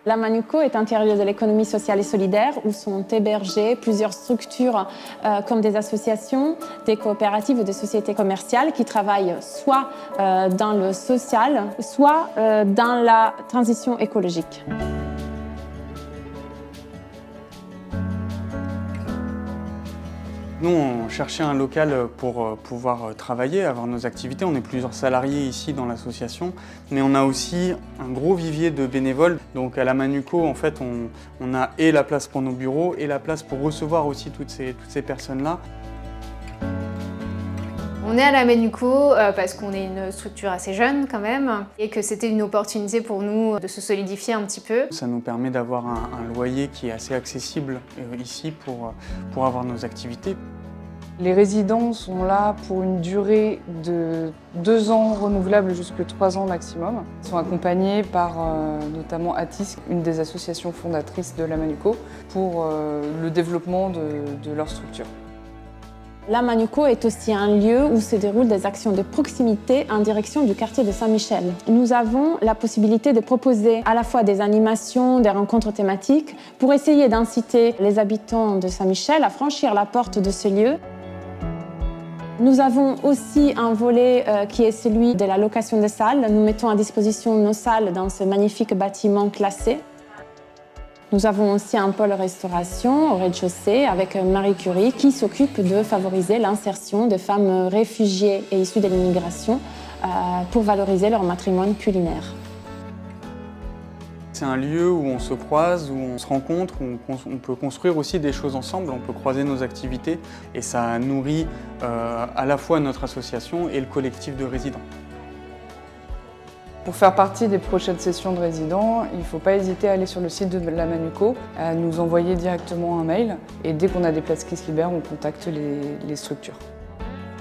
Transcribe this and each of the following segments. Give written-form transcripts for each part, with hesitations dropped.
La Manuco est un tiers-lieu de l'économie sociale et solidaire où sont hébergées plusieurs structures comme des associations, des coopératives ou des sociétés commerciales qui travaillent soit dans le social, soit dans la transition écologique. Nous, on cherchait un local pour pouvoir travailler, avoir nos activités. On est plusieurs salariés ici dans l'association, mais on a aussi un gros vivier de bénévoles. Donc à la Manuco, en fait, on a et la place pour nos bureaux et la place pour recevoir aussi toutes ces personnes-là. On est à la Manuco parce qu'on est une structure assez jeune quand même et que c'était une opportunité pour nous de se solidifier un petit peu. Ça nous permet d'avoir un loyer qui est assez accessible ici pour avoir nos activités. Les résidents sont là pour une durée de 2 ans renouvelable jusqu'à 3 ans maximum. Ils sont accompagnés par notamment Atis, une des associations fondatrices de la Manuco, pour le développement de leur structure. La Manuco est aussi un lieu où se déroulent des actions de proximité en direction du quartier de Saint-Michel. Nous avons la possibilité de proposer à la fois des animations, des rencontres thématiques pour essayer d'inciter les habitants de Saint-Michel à franchir la porte de ce lieu. Nous avons aussi un volet qui est celui de la location des salles. Nous mettons à disposition nos salles dans ce magnifique bâtiment classé. Nous avons aussi un pôle restauration au rez-de-chaussée avec Marie Curie qui s'occupe de favoriser l'insertion des femmes réfugiées et issues de l'immigration pour valoriser leur patrimoine culinaire. C'est un lieu où on se croise, où on se rencontre, où on peut construire aussi des choses ensemble, on peut croiser nos activités et ça nourrit à la fois notre association et le collectif de résidents. Pour faire partie des prochaines sessions de résidents, il ne faut pas hésiter à aller sur le site de la Manuco, à nous envoyer directement un mail et dès qu'on a des places qui se libèrent, on contacte les structures.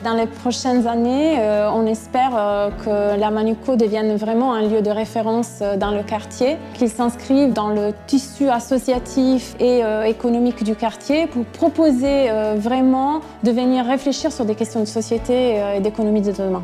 Dans les prochaines années, on espère que la Manuco devienne vraiment un lieu de référence dans le quartier, qu'il s'inscrive dans le tissu associatif et économique du quartier pour proposer vraiment de venir réfléchir sur des questions de société et d'économie de demain.